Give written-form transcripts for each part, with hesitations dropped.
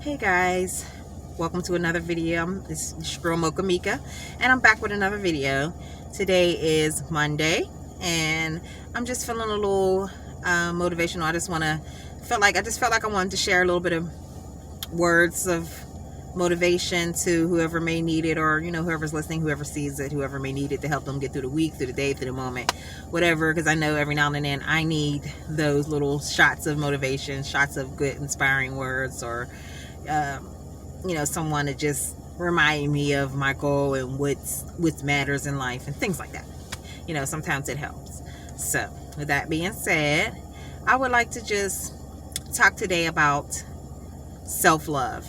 Hey guys, welcome to another video. This is your girl Mocha Mika, and I'm back with another video. Today is Monday, and I'm just feeling a little motivational. I just felt like I wanted to share a little bit of words of motivation to whoever may need it, or whoever's listening, whoever sees it, whoever may need it to help them get through the week, through the day, through the moment, whatever. Because I know every now and then I need those little shots of motivation, shots of good, inspiring words, or someone to just remind me of my goal and what matters in life and things like that. Sometimes it helps. So with that being said, I would like to just talk today about self-love.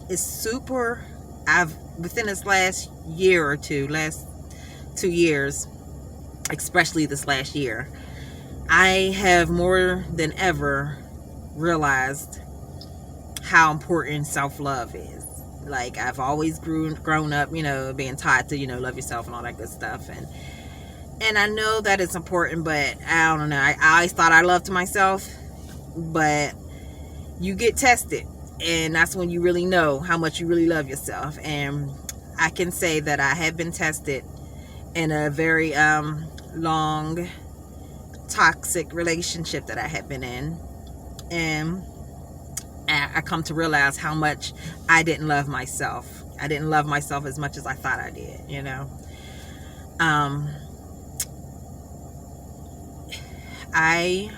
It's super, within this last year or two, last 2 years, especially this last year, I have more than ever realized how important self-love is. Like, I've always grown up, being taught to, love yourself and all that good stuff. And I know that it's important, but I don't know. I always thought I loved myself, but you get tested, and that's when you really know how much you really love yourself. And I can say that I have been tested in a very long, toxic relationship that I had been in, and I come to realize how much I didn't love myself. I didn't love myself as much as I thought I did, I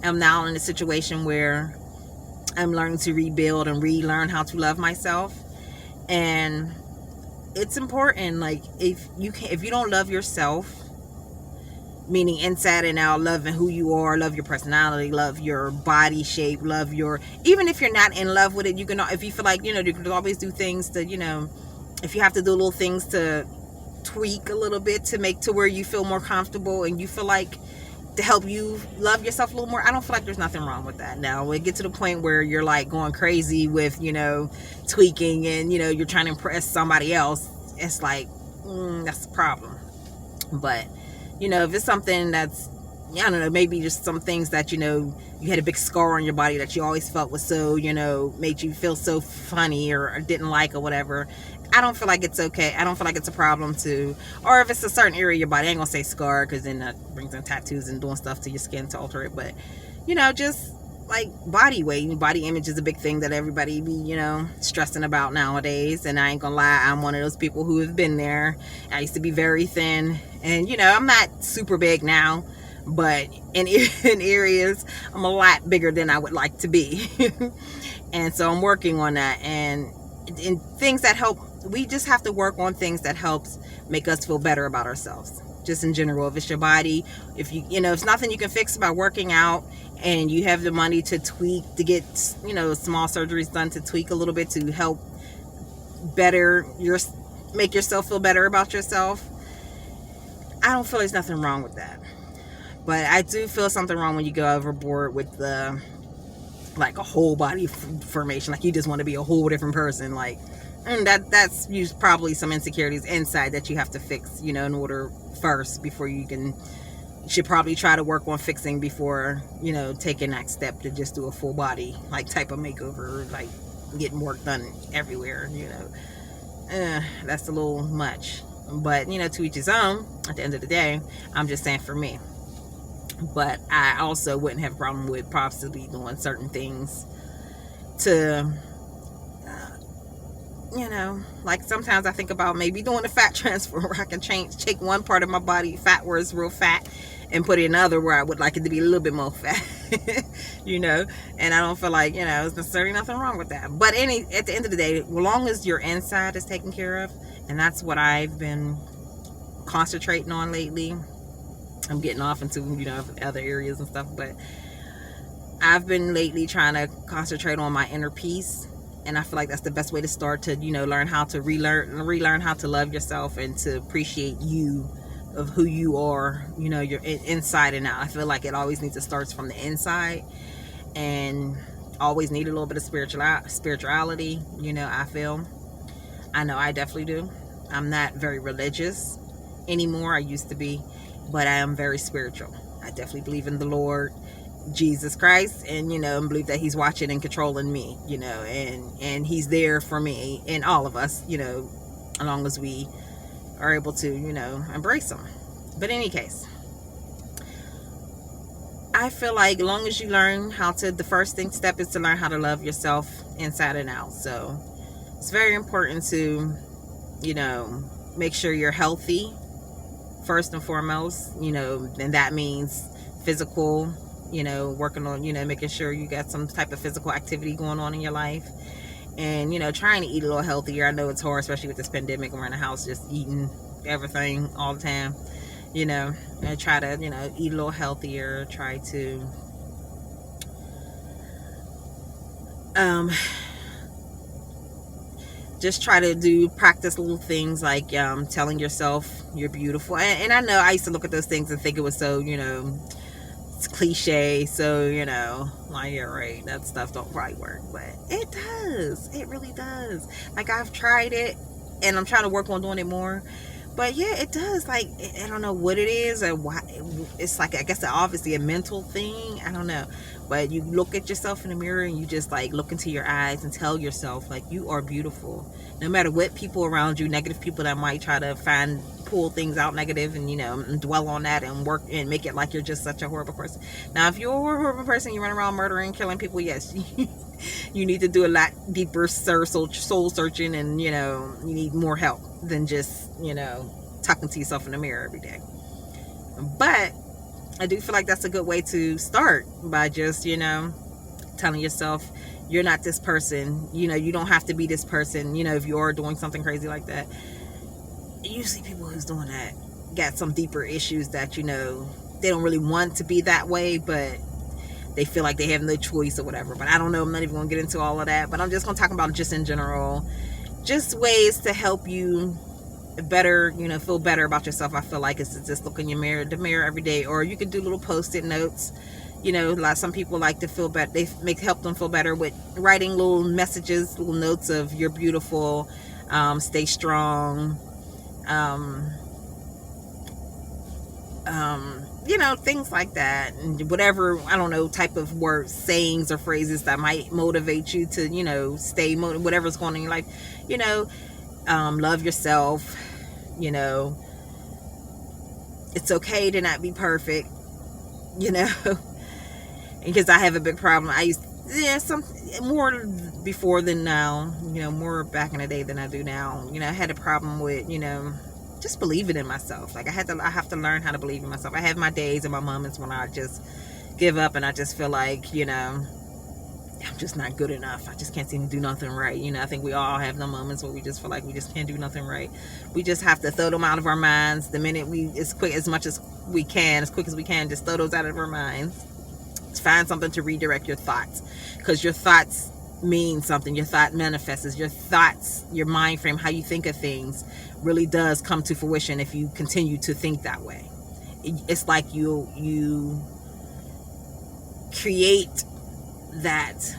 am now in a situation where I'm learning to rebuild and relearn how to love myself. And it's important. Like, if you don't love yourself, meaning inside and out, loving who you are, love your personality, love your body shape, love your, even if you're not in love with it, you can, if you feel like, you can always do things to, if you have to do little things to tweak a little bit to make to where you feel more comfortable and you feel like to help you love yourself a little more, I don't feel like there's nothing wrong with that. Now, when it gets to the point where you're like going crazy with, tweaking and, you're trying to impress somebody else, it's like, that's the problem. But if it's something that's, I don't know, maybe just some things that, you had a big scar on your body that you always felt was so, made you feel so funny or didn't like or whatever, I don't feel like it's okay. I don't feel like it's a problem to, or if it's a certain area of your body, I ain't gonna say scar, because then that brings in tattoos and doing stuff to your skin to alter it. But, just like body weight, body image is a big thing that everybody be, stressing about nowadays. And I ain't gonna lie, I'm one of those people who have been there. I used to be very thin, and I'm not super big now, but in areas I'm a lot bigger than I would like to be. And so I'm working on that, and in things that help. We just have to work on things that helps make us feel better about ourselves, just in general. If it's your body, if it's nothing you can fix by working out, and you have the money to tweak, to get small surgeries done to tweak a little bit to help make yourself feel better about yourself, I don't feel there's nothing wrong with that. But I do feel something wrong when you go overboard with the, like, a whole body formation, like you just want to be a whole different person, like, and that's probably some insecurities inside that you have to fix, in order first, before you should probably try to work on fixing before, taking that step to just do a full body, like, type of makeover, like getting work done everywhere, that's a little much. But, to each his own. At the end of the day, I'm just saying for me. But I also wouldn't have a problem with possibly doing certain things to, like, sometimes I think about maybe doing a fat transfer where I can take one part of my body fat where it's real fat and put it in another where I would like it to be a little bit more fat. And I don't feel like, there's necessarily nothing wrong with that. But at the end of the day, as long as your inside is taken care of, and that's what I've been concentrating on lately. I'm getting off into, other areas and stuff, but I've been lately trying to concentrate on my inner peace. And I feel like that's the best way to start to, learn how to relearn how to love yourself and to appreciate you, of who you are, your inside and out. I feel like it always needs to start from the inside, and always need a little bit of spirituality, I know I definitely do. I'm not very religious anymore. I used to be, but I am very spiritual. I definitely believe in the Lord. Jesus Christ, and and believe that he's watching and controlling me, and he's there for me and all of us, as long as we are able to, embrace him. But in any case, I feel like as long as you learn the first step is to learn how to love yourself inside and out. So it's very important to, make sure you're healthy first and foremost, and that means physical, working on, making sure you got some type of physical activity going on in your life, and, trying to eat a little healthier. I know it's hard, especially with this pandemic, and we're in the house just eating everything all the time, and try to, eat a little healthier, try to, just try to practice little things like telling yourself you're beautiful. And I know I used to look at those things and think it was so, it's cliche. So, like, yeah, right, that stuff don't probably work. But it does. It really does. Like, I've tried it and I'm trying to work on doing it more. But yeah, it does. Like, I don't know what it is or why. It's like, I guess, obviously a mental thing. I don't know. But you look at yourself in the mirror and you just like look into your eyes and tell yourself like you are beautiful. No matter what people around you, negative people that might try to pull things out negative and, and dwell on that and work and make it like you're just such a horrible person. Now, if you're a horrible person, you run around murdering, killing people, yes, you need to do a lot deeper soul searching, and, you need more help than just, talking to yourself in the mirror every day. But I do feel like that's a good way to start, by just, telling yourself you're not this person. You don't have to be this person. If you're doing something crazy like that, usually people who's doing that got some deeper issues that, they don't really want to be that way, but they feel like they have no choice or whatever. But I don't know. I'm not even going to get into all of that. But I'm just going to talk about just in general, just ways to help you better, feel better about yourself. I feel like it's just look in the mirror every day, or you could do little post-it notes. Like some people like to feel better. Help them feel better with writing little messages, little notes of you're beautiful, stay strong, things like that, and whatever, I don't know, type of words, sayings or phrases that might motivate you to, stay whatever's going on in your life, love yourself, it's okay to not be perfect, because I have a big problem. I used, some more before than now, more back in the day than I do now. I had a problem with, just believing in myself. Like I have to learn how to believe in myself. I have my days and my moments when I just give up and I just feel like, I'm just not good enough. I just can't seem to do nothing right. I think we all have the moments where we just feel like we just can't do nothing right. We just have to throw them out of our minds the minute as quick as we can, just throw those out of our minds. Find something to redirect your thoughts, because your thoughts mean something. Your thought manifests. Your thoughts, your mind frame, how you think of things really does come to fruition if you continue to think that way. It's like you create that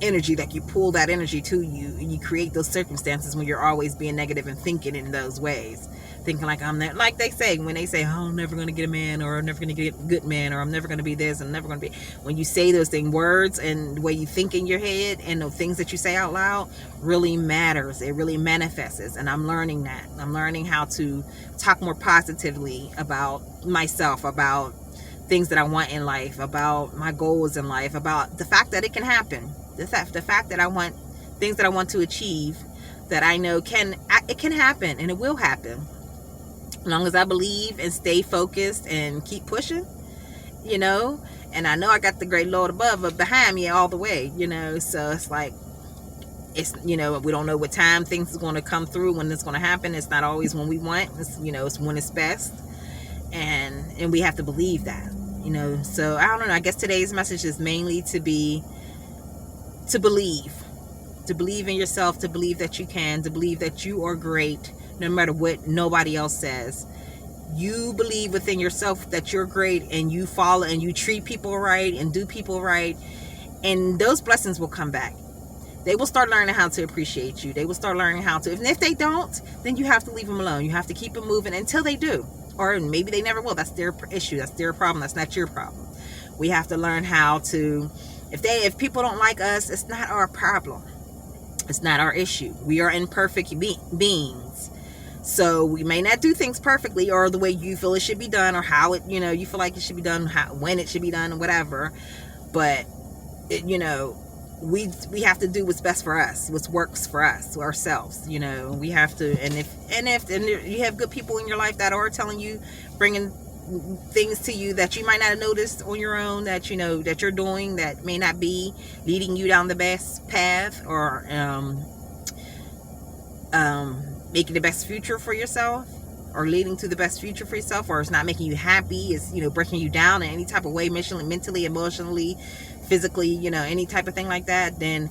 energy, like you pull that energy to you, and you create those circumstances when you're always being negative and thinking in those ways, thinking like I'm there, like they say when they say, oh, I'm never going to get a man, or I'm never going to get a good man, or I'm never going to be this, I'm never going to be. When you say those things, words and the way you think in your head and the things that you say out loud really matters. It really manifests. And I'm learning that. I'm learning how to talk more positively about myself, about things that I want in life, about my goals in life, about the fact that it can happen. The fact that I want things that I want to achieve, that I know it can happen, and it will happen. As long as I believe and stay focused and keep pushing, and I know I got the great Lord above or behind me all the way, so it's like, it's, we don't know what time things is going to come through, when it's going to happen. It's not always when we want, it's, it's when it's best. And we have to believe that, so I don't know. I guess today's message is mainly to believe in yourself, to believe that you can, to believe that you are great, no matter what nobody else says. You believe within yourself that you're great, and you follow and you treat people right and do people right, and those blessings will come back. They will start learning how to appreciate you. They will start learning how to, and if they don't, then you have to leave them alone. You have to keep them moving until they do, or maybe they never will. That's their issue. That's their problem. That's not your problem. We have to learn how to, if people don't like us, it's not our problem. It's not our issue. We are imperfect beings. So we may not do things perfectly or the way you feel it should be done, or how it, you feel like it should be done, when it should be done, or whatever. But we have to do what's best for us, what works for us, ourselves. We have to. And if you have good people in your life that are telling you, bringing things to you that you might not have noticed on your own, that that you're doing, that may not be leading you down the best path, or making the best future for yourself, or leading to the best future for yourself, or it's not making you happy, it's breaking you down in any type of way, mentally, emotionally, physically, any type of thing like that, then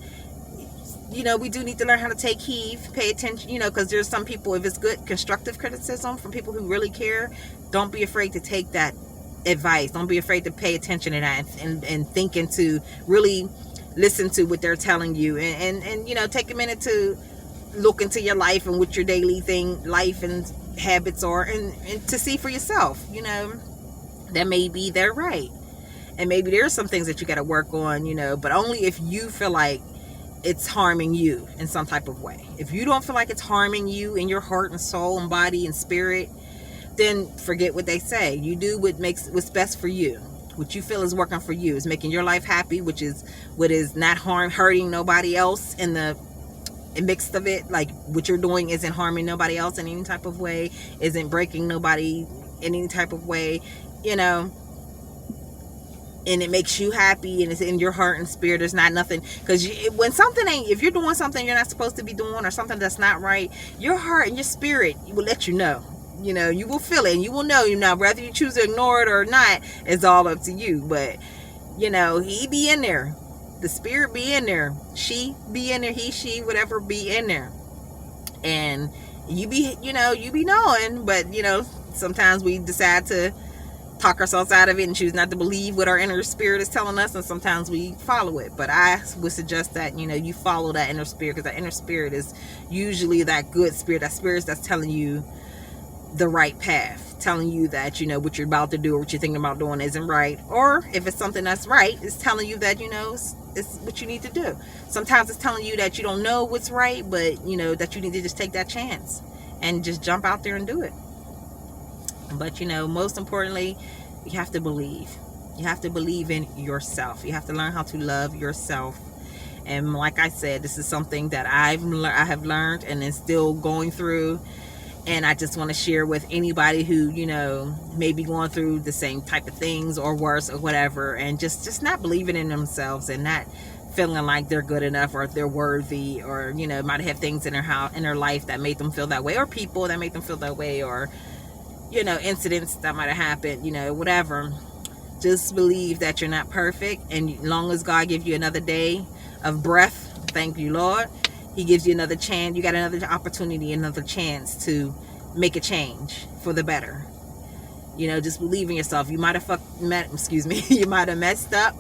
we do need to learn how to take heed, pay attention, because there's some people, if it's good constructive criticism from people who really care, don't be afraid to take that advice. Don't be afraid to pay attention to that, and think into, really listen to what they're telling you, and take a minute to look into your life and what your daily life and habits are, and to see for yourself, that maybe they're right, and maybe there's some things that you got to work on, but only if you feel like it's harming you in some type of way. If you don't feel like it's harming you in your heart and soul and body and spirit, then forget what they say. You do what's best for you. What you feel is working for you, is making your life happy, which is what is not hurting nobody else in the midst of it. Like, what you're doing isn't harming nobody else in any type of way, isn't breaking nobody in any type of way, and it makes you happy, and it's in your heart and spirit. There's not nothing, because if you're doing something you're not supposed to be doing, or something that's not right, your heart and your spirit will let you know. You will feel it, and you will know. Whether you choose to ignore it or not, it's all up to you. But he be in there, the spirit be in there, she be in there, he, she, whatever, be in there, and you be knowing. But sometimes we decide to talk ourselves out of it and choose not to believe what our inner spirit is telling us, and sometimes we follow it. But I would suggest that you follow that inner spirit, because that inner spirit is usually that good spirit, that spirit that's telling you the right path, telling you that what you're about to do or what you're thinking about doing isn't right, or if it's something that's right, it's telling you that it's what you need to do. Sometimes it's telling you that you don't know what's right, but that you need to just take that chance and just jump out there and do it. But most importantly, you have to believe. You have to believe in yourself. You have to learn how to love yourself. And like I said, this is something that I have learned and is still going through. And I just want to share with anybody who may be going through the same type of things or worse or whatever, and just not believing in themselves, and not feeling like they're good enough, or they're worthy, or might have things in their life that made them feel that way, or people that made them feel that way, or incidents that might have happened, whatever. Just believe that you're not perfect, and as long as God gives you another day of breath, thank you, Lord, he gives you another chance. You got another opportunity, another chance to make a change for the better. Just believe in yourself. You might have you might have messed up,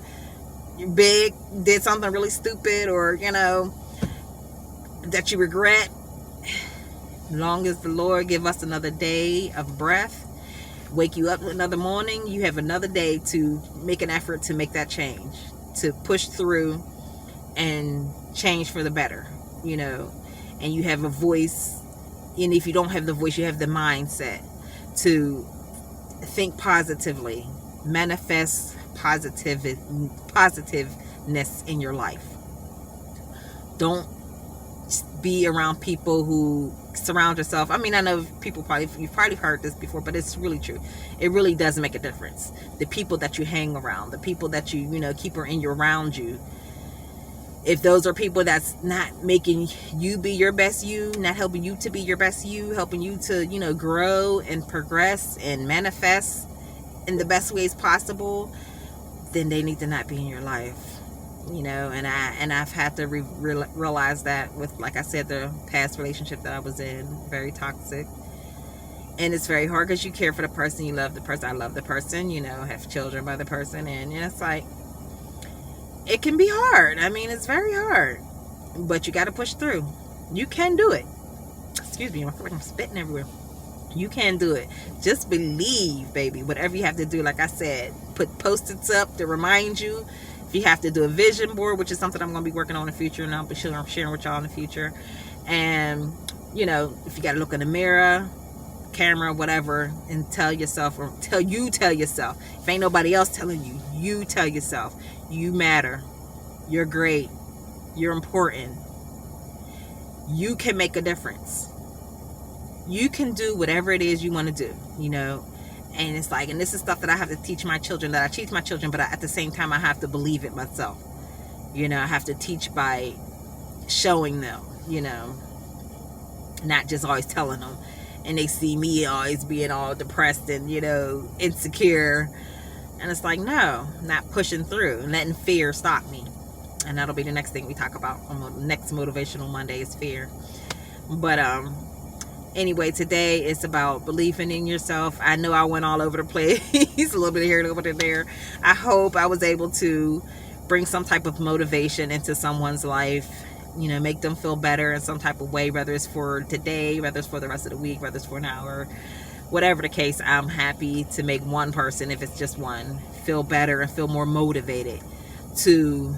you're big, did something really stupid, or that you regret. As long as the Lord give us another day of breath, wake you up another morning, you have another day to make an effort to make that change, to push through and change for the better, and you have a voice. And if you don't have the voice, you have the mindset to think positively, manifest positiveness in your life. Don't be around people who surround yourself. I mean, I know you've probably heard this before, but it's really true. It really does make a difference. The people that you hang around, the people that you keep around you, if those are people that's not making you be your best you, not helping you to be your best you, helping you to grow and progress and manifest in the best ways possible, then they need to not be in your life. And I've had to realize that with, like I said, the past relationship that I was in, very toxic. And it's very hard, because you care for the person, you love the person. I love the person, have children by the person, and it's like, it can be hard. I mean, it's very hard, but you got to push through. You can do it. Excuse me, I feel like I'm spitting everywhere. You can do it. Just believe, baby. Whatever you have to do, like I said, put post-its up to remind you. If you have to do a vision board, which is something I'm going to be working on in the future, and I'll be sharing with y'all in the future. And, you know, if you got to look in the mirror, camera, whatever, and tell yourself, or tell yourself. If ain't nobody else telling you, you tell yourself, you matter. You're great. You're important. You can make a difference. You can do whatever it is you want to do, you know. And it's like, and this is stuff that I have to teach my children, that I teach my children, but at the same time I have to believe it myself. You know, I have to teach by showing them, you know, not just always telling them. And they see me always being all depressed and, you know, insecure. And it's like, no, not pushing through and letting fear stop me. And that'll be the next thing we talk about on the next Motivational Monday, is fear. But anyway, today it's about believing in yourself. I know I went all over the place, a little bit here, a little bit there. I hope I was able to bring some type of motivation into someone's life, you know, make them feel better in some type of way, whether it's for today, whether it's for the rest of the week, whether it's for an hour, whatever the case. I'm happy to make one person, if it's just one, feel better and feel more motivated to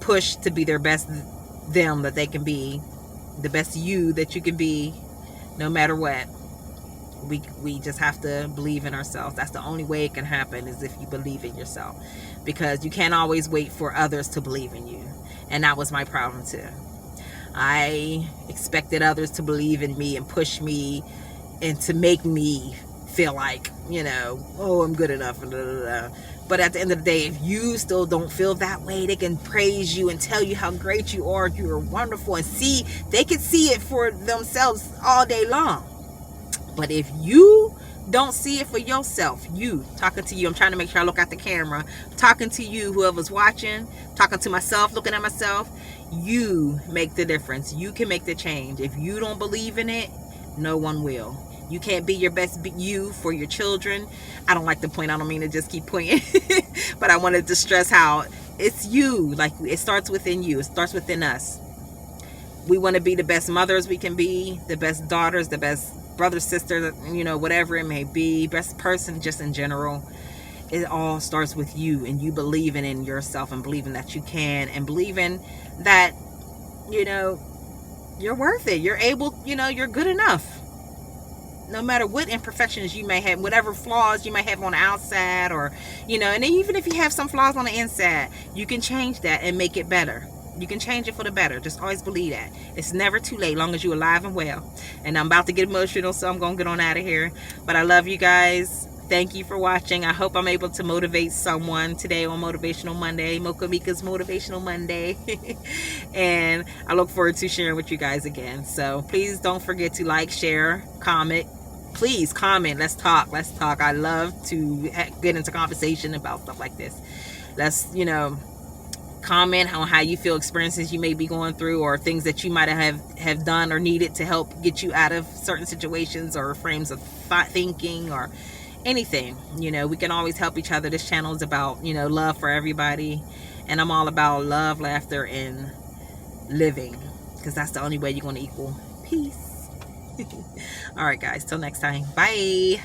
push to be their best them that they can be, the best you that you can be, no matter what. We just have to believe in ourselves. That's the only way it can happen, is if you believe in yourself, because you can't always wait for others to believe in you. And that was my problem too. I expected others to believe in me and push me and to make me feel like, you know, oh, I'm good enough. But at the end of the day, if you still don't feel that way, they can praise you and tell you how great you are. You're wonderful, and see, they can see it for themselves all day long. But if you don't see it for yourself, you, talking to you, I'm trying to make sure I look at the camera, talking to you, whoever's watching, talking to myself, looking at myself, you make the difference. You can make the change. If you don't believe in it, no one will. You can't be your best you for your children. I don't like to point, I don't mean to just keep pointing, but I wanted to stress how it's you. Like, it starts within you. It starts within us. We want to be the best mothers we can be, the best daughters, the best brothers, sisters, you know, whatever it may be, best person just in general. It all starts with you, and you believing in yourself, and believing that you can, and believing that, you know, you're worth it. You're able, you know, you're good enough. No matter what imperfections you may have, whatever flaws you may have on the outside, or, you know, and even if you have some flaws on the inside, you can change that and make it better. You can change it for the better. Just always believe that. It's never too late, long as you're alive and well. And I'm about to get emotional, so I'm going to get on out of here. But I love you guys. Thank you for watching. I hope I'm able to motivate someone today on Motivational Monday, Mokamika's Motivational Monday. And I look forward to sharing with you guys again. So please don't forget to like, share, comment. Please comment. Let's talk. Let's talk. I love to get into conversation about stuff like this. Let's, you know, comment on how you feel, experiences you may be going through, or things that you might have done or needed to help get you out of certain situations or frames of thinking, or anything. You know, we can always help each other. This channel is about, you know, love for everybody, and I'm all about love, laughter, and living, because that's the only way you're going to equal peace. All right, guys, till next time, bye.